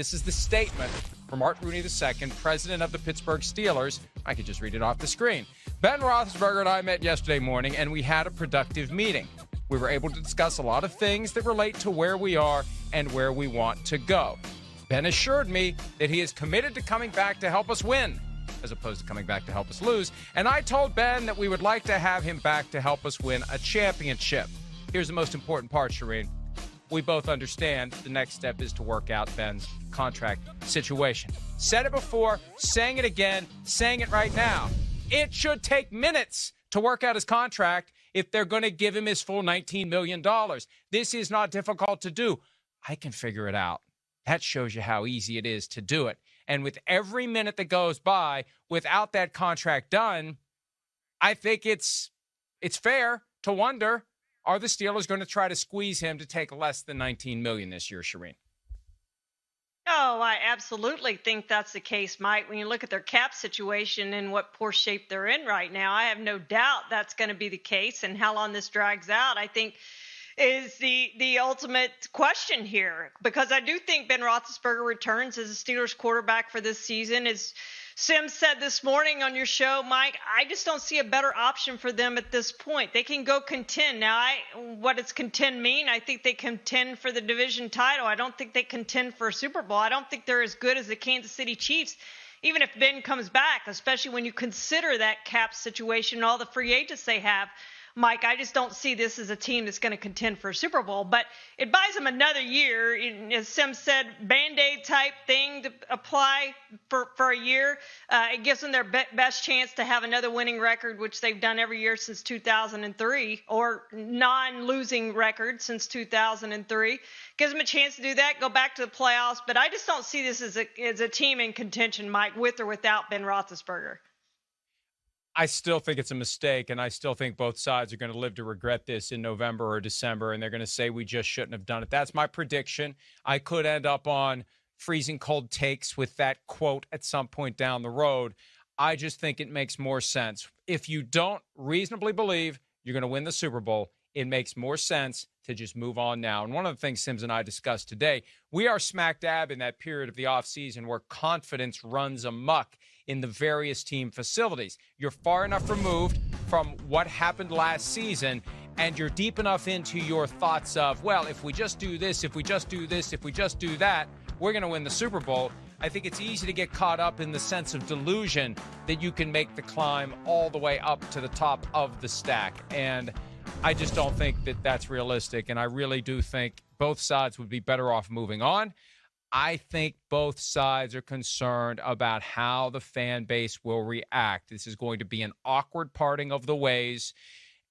This is the statement from Art Rooney II, president of the Pittsburgh Steelers. I could just read it off the screen. Ben Roethlisberger and I met yesterday morning, and we had a productive meeting. We were able to discuss a lot of things that relate to where we are and where we want to go. Ben assured me that he is committed to coming back to help us win, as opposed to coming back to help us lose. And I told Ben that we would like to have him back to help us win a championship. Here's the most important part, Charean. We both understand the next step is to work out Ben's contract situation. Said it before, saying it again, saying it right now. It should take minutes to work out his contract if they're going to give him his full $19 million. This is not difficult to do. I can figure it out. That shows you how easy it is to do it. And with every minute that goes by without that contract done, I think it's fair to wonder, are the Steelers going to try to squeeze him to take less than $19 million this year, Charean? Oh, I absolutely think that's the case, Mike. When you look at their cap situation and what poor shape they're in right now, I have no doubt that's going to be the case. And how long this drags out, I think, is the ultimate question here. Because I do think Ben Roethlisberger returns as a Steelers quarterback for this season. As Sim said this morning on your show, Mike, I just don't see a better option for them at this point. They can go contend. Now, what does contend mean? I think they contend for the division title. I don't think they contend for a Super Bowl. I don't think they're as good as the Kansas City Chiefs, even if Ben comes back, especially when you consider that cap situation and all the free agents they have. Mike, I just don't see this as a team that's going to contend for a Super Bowl, but it buys them another year. As Sim said, Band-Aid type thing to apply for a year. It gives them their best chance to have another winning record, which they've done every year since 2003, or non-losing record since 2003. Gives them a chance to do that, go back to the playoffs, but I just don't see this as a team in contention, Mike, with or without Ben Roethlisberger. I still think it's a mistake, and I still think both sides are going to live to regret this in November or December, and they're going to say we just shouldn't have done it. That's my prediction. I could end up on freezing cold takes with that quote at some point down the road. I just think it makes more sense. If you don't reasonably believe you're going to win the Super Bowl, it makes more sense to just move on now. And one of the things Sims and I discussed today, we are smack dab in that period of the offseason where confidence runs amok in the various team facilities. You're far enough removed from what happened last season, and you're deep enough into your thoughts of, well, if we just do this, if we just do this, if we just do that, we're going to win the Super Bowl. I think it's easy to get caught up in the sense of delusion that you can make the climb all the way up to the top of the stack. And I just don't think that that's realistic, and I really do think both sides would be better off moving on. I think both sides are concerned about how the fan base will react. This is going to be an awkward parting of the ways,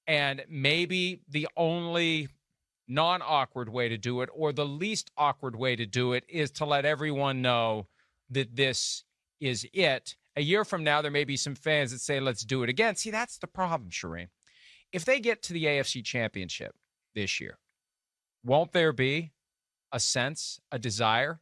and maybe the only non-awkward way to do it, or the least awkward way to do it, is to let everyone know that this is it. A year from now, there may be some fans that say, let's do it again. See, that's the problem, Charean. If they get to the AFC Championship this year, won't there be a sense, a desire,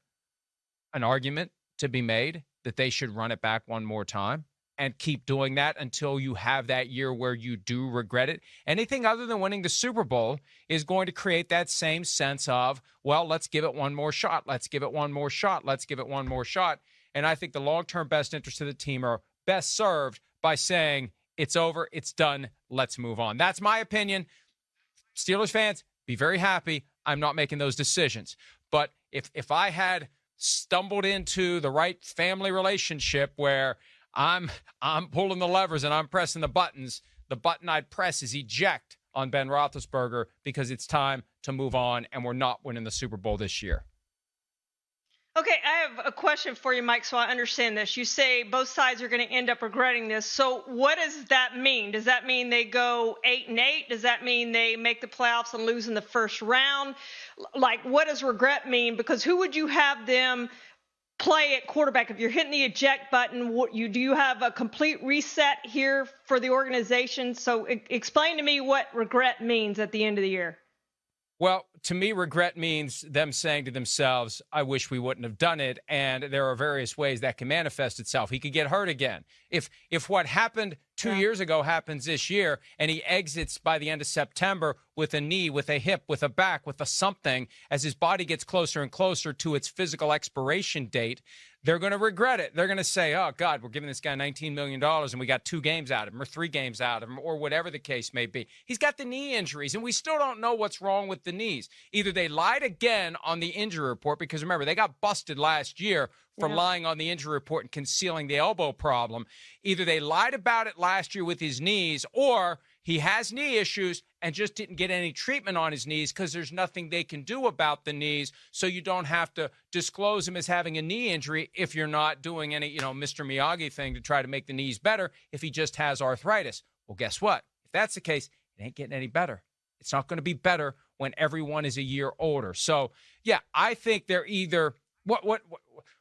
an argument to be made that they should run it back one more time and keep doing that until you have that year where you do regret it? Anything other than winning the Super Bowl is going to create that same sense of, well, let's give it one more shot. Let's give it one more shot. Let's give it one more shot. And I think the long-term best interests of the team are best served by saying, it's over, it's done, let's move on. That's my opinion. Steelers fans, be very happy I'm not making those decisions. But if I had stumbled into the right family relationship where I'm pulling the levers and I'm pressing the buttons, the button I'd press is eject on Ben Roethlisberger because it's time to move on, and we're not winning the Super Bowl this year. Okay, I have a question for you, Mike, so I understand this. You say both sides are going to end up regretting this. So what does that mean? Does that mean they go 8-8? Does that mean they make the playoffs and lose in the first round? Like, what does regret mean? Because who would you have them play at quarterback? If you're hitting the eject button, do you have a complete reset here for the organization? So explain to me what regret means at the end of the year. Well, to me, regret means them saying to themselves, I wish we wouldn't have done it. And there are various ways that can manifest itself. He could get hurt again. If what happened 2 years ago happens this year, and he exits by the end of September with a knee, with a hip, with a back, with a something, as his body gets closer and closer to its physical expiration date, they're going to regret it. They're going to say, oh, God, we're giving this guy $19 million and we got 2 games out of him or 3 games out of him or whatever the case may be. He's got the knee injuries, and we still don't know what's wrong with the knees. Either they lied again on the injury report, because remember, they got busted last year for lying on the injury report and concealing the elbow problem. Either they lied about it last year with his knees, or he has knee issues and just didn't get any treatment on his knees because there's nothing they can do about the knees, so you don't have to disclose him as having a knee injury if you're not doing any, Mr. Miyagi thing to try to make the knees better if he just has arthritis. Well, guess what? If that's the case, it ain't getting any better. It's not going to be better when everyone is a year older. So, yeah, I think they're either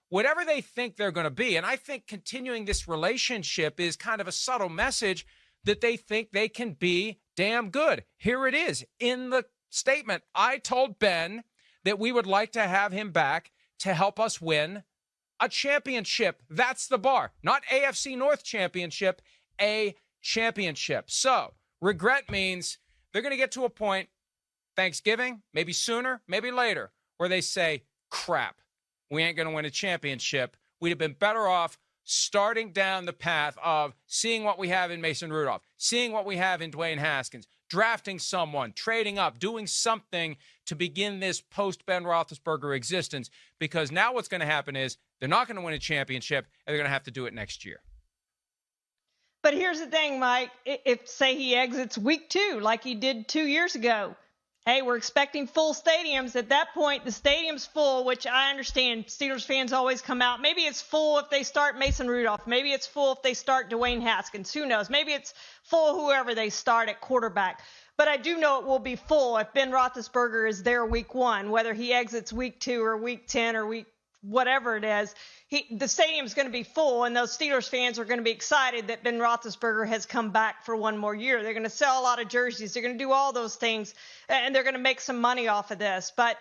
whatever they think they're going to be, and I think continuing this relationship is kind of a subtle message that they think they can be damn good. Here it is in the statement. I told Ben that we would like to have him back to help us win a championship. That's the bar. Not AFC North championship, a championship. So regret means they're going to get to a point, Thanksgiving, maybe sooner, maybe later, where they say, crap, we ain't going to win a championship. We'd have been better off starting down the path of seeing what we have in Mason Rudolph, seeing what we have in Dwayne Haskins, drafting someone, trading up, doing something to begin this post-Ben Roethlisberger existence, because now what's going to happen is they're not going to win a championship, and they're going to have to do it next year. But here's the thing, Mike. If, say, he exits week 2 like he did 2 years ago, hey, we're expecting full stadiums. At that point, the stadium's full, which I understand Steelers fans always come out. Maybe it's full if they start Mason Rudolph. Maybe it's full if they start Dwayne Haskins. Who knows? Maybe it's full whoever they start at quarterback. But I do know it will be full if Ben Roethlisberger is there week 1, whether he exits week 2 or week 10 or week whatever it is. The stadium's going to be full, and those Steelers fans are going to be excited that Ben Roethlisberger has come back for one more year. They're going to sell a lot of jerseys. They're going to do all those things, and they're going to make some money off of this. But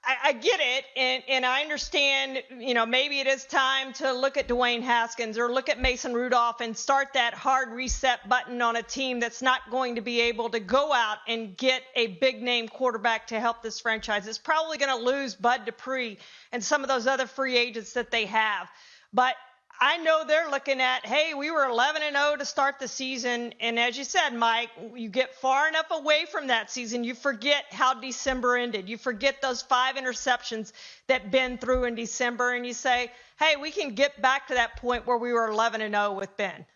I get it, and I understand, maybe it is time to look at Dwayne Haskins or look at Mason Rudolph and start that hard reset button on a team that's not going to be able to go out and get a big-name quarterback to help this franchise. It's probably going to lose Bud Dupree and some of those other free agents that they have. But I know they're looking at, hey, we were 11-0 to start the season. And as you said, Mike, you get far enough away from that season, you forget how December ended. You forget those 5 interceptions that Ben threw in December. And you say, hey, we can get back to that point where we were 11-0 with Ben.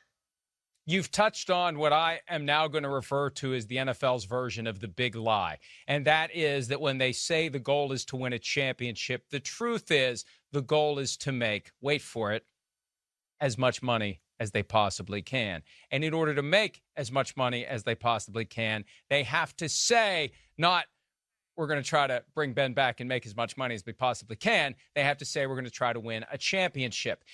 You've touched on what I am now going to refer to as the NFL's version of the big lie. And that is that when they say the goal is to win a championship, the truth is the goal is to make, wait for it, as much money as they possibly can. And in order to make as much money as they possibly can, they have to say, not we're going to try to bring Ben back and make as much money as we possibly can. They have to say we're going to try to win a championship.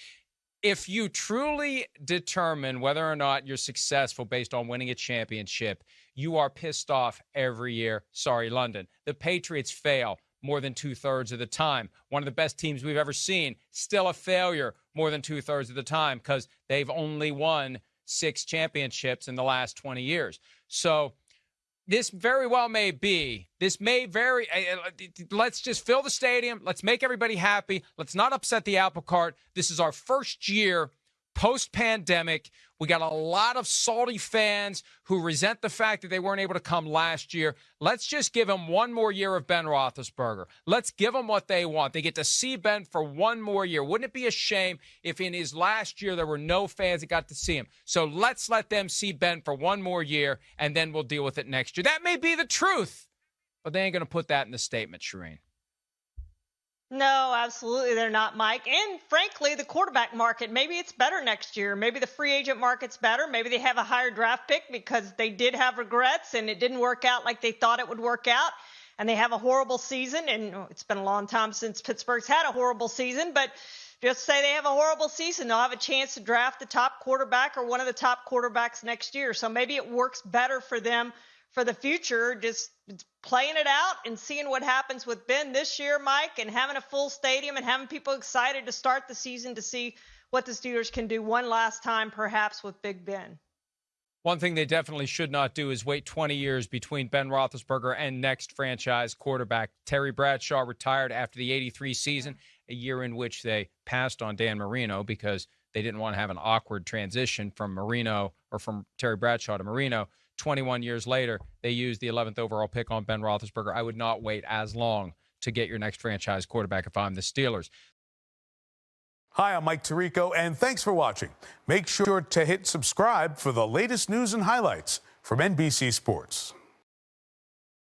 If you truly determine whether or not you're successful based on winning a championship, you are pissed off every year. Sorry, London. The Patriots fail more than 2/3 of the time. One of the best teams we've ever seen, still a failure more than 2/3 of the time because they've only won 6 championships in the last 20 years. So this very well may be, let's just fill the stadium. Let's make everybody happy. Let's not upset the apple cart. This is our first year post-pandemic. We got a lot of salty fans who resent the fact that they weren't able to come last year. Let's just give them one more year of Ben Roethlisberger. Let's give them what they want. They get to see Ben for one more year. Wouldn't it be a shame if in his last year there were no fans that got to see him? So let's let them see Ben for one more year, and then we'll deal with it next year. That may be the truth, but they ain't going to put that in the statement, Charean. No, absolutely they're not, Mike. And frankly, the quarterback market, maybe it's better next year. Maybe the free agent market's better. Maybe they have a higher draft pick because they did have regrets and it didn't work out like they thought it would work out. And they have a horrible season. And it's been a long time since Pittsburgh's had a horrible season. But just say they have a horrible season, they'll have a chance to draft the top quarterback or one of the top quarterbacks next year. So maybe it works better for them for the future, just playing it out and seeing what happens with Ben this year, Mike, and having a full stadium and having people excited to start the season to see what the Steelers can do one last time, perhaps with Big Ben. One thing they definitely should not do is wait 20 years between Ben Roethlisberger and next franchise quarterback. Terry Bradshaw retired after the '83 season, a year in which they passed on Dan Marino because they didn't want to have an awkward transition from Terry Bradshaw to Marino. 21 years later, they used the 11th overall pick on Ben Roethlisberger. I would not wait as long to get your next franchise quarterback if I'm the Steelers. Hi, I'm Mike Tirico, and thanks for watching. Make sure to hit subscribe for the latest news and highlights from NBC Sports.